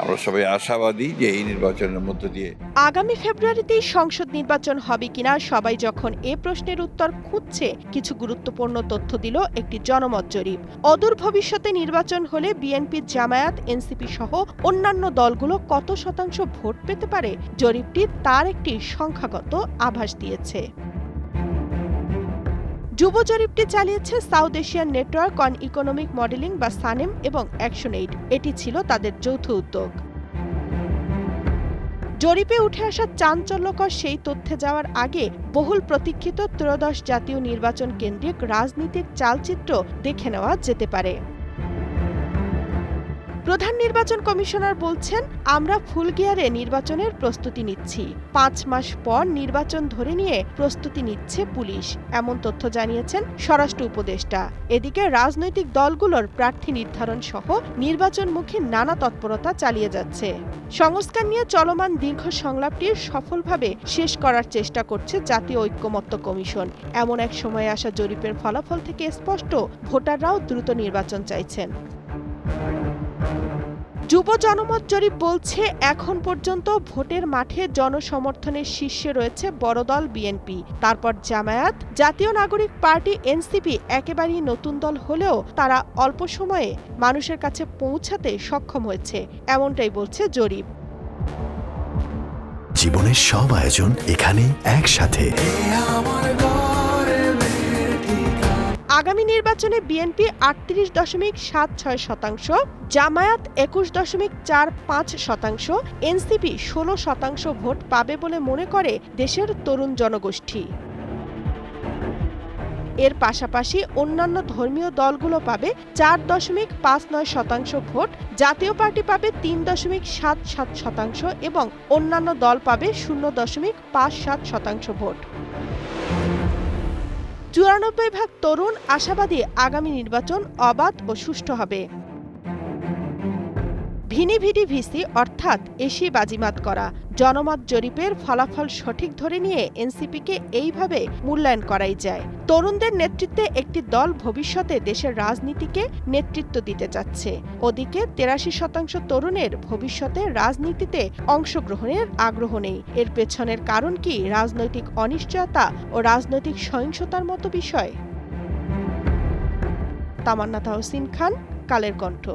আমরা সবাই আশাবাদী যে এই নির্বাচনের মধ্য দিয়ে আগামী ফেব্রুয়ারিতেই সংসদ নির্বাচন হবে কিনা সবাই যখন এ প্রশ্নের উত্তর খুঁজছে, কিছু গুরুত্বপূর্ণ তথ্য দিল একটি জনমত জরিপ। অদূর ভবিষ্যতে নির্বাচন হলে বিএনপি, জামায়াত, এনসিপি সহ অন্যান্য দলগুলো কত শতাংশ ভোট পেতে পারে, জরিপটি তার একটি সংখ্যাগত আভাস দিয়েছে। যুব জরিপটি চালিয়েছে south Asian network on economic modelling বা সানেম এবং অ্যাকশনএইড। এটি ছিল তাদের যৌথ উদ্যোগ। জরিপে উঠে আসা চাঞ্চল্যকর সেই তথ্যে যাওয়ার আগে বহুল প্রতীক্ষিত ত্রয়োদশ জাতীয় নির্বাচন কেন্দ্রিক রাজনীতির চালচিত্র দেখে নেওয়া যেতে পারে। প্রধান নির্বাচন কমিশনার বলছেন, আমরা ফুল গিয়ারে নির্বাচনের প্রস্তুতি নিচ্ছি। ৫ মাস পর নির্বাচন ধরে নিয়ে প্রস্তুতি নিচ্ছে পুলিশ, এমন তথ্য জানিয়েছেন স্বরাষ্ট্র উপদেষ্টা। এদিকে রাজনৈতিক দলগুলোর প্রার্থী নির্ধারণ সহ নির্বাচনমুখী নানা তৎপরতা চালিয়ে যাচ্ছে। সংস্কার নিয়ে চলমান দীর্ঘ সংলাপটি সফলভাবে শেষ করার চেষ্টা করছে জাতীয় ঐক্যমত্য কমিশন। এমন এক সময়ে আসা জরিপের ফলাফল থেকে স্পষ্ট, ভোটাররাও দ্রুত নির্বাচন চাইছেন। যুব জনমত জরিপ বলছে, এখন পর্যন্ত ভোটের মাঠে জনসমর্থনের শীর্ষে রয়েছে বড় দল বিএনপি, তারপর জামায়াত, জাতীয় নাগরিক পার্টি, এনসিপি একেবারেই নতুন দল হলেও তারা অল্প সময়ে মানুষের কাছে পৌঁছাতে সক্ষম হয়েছে, এমনটাই বলছে জরিপ। জীবনের সব আয়োজন এখানে একসাথে। আগামী নির্বাচনে বিএনপি ৩৮.৭৬%, জামায়াত ২১.৪৫%, এনসিপি ১৬% ভোট পাবে বলে মনে করে দেশের তরুণ জনগোষ্ঠী। এর পাশাপাশি অন্যান্য ধর্মীয় দলগুলো পাবে ৪.৫৯% ভোট, জাতীয় পার্টি পাবে ৩.৭৭% এবং অন্যান্য দল পাবে ০.৫৭% ভোট। ৯৪% তরুণ আশাবাদী আগামী নির্বাচন অবাধ ও সুষ্ঠু হবে। ভিনি ভিডি ভিসি অর্থাৎ এসি বাজিমাত করা। জনমত জরিপের ফলাফল সঠিক ধরে নিয়ে এনসিপিকে এইভাবে মূল্যায়ন করাই যায়। তরুণদের নেতৃত্বে একটি দল ভবিষ্যতে দেশের রাজনীতিকে নেতৃত্ব দিতে চাচ্ছে। ওদিকে ৮৩% তরুণের ভবিষ্যতে রাজনীতিতে অংশগ্রহণের আগ্রহ নেই। এর পেছনের কারণ কি রাজনৈতিক অনিশ্চয়তা ও রাজনৈতিক সহিংসতার মতো বিষয়? তামান্না তাহসিন খান, কালের কণ্ঠ।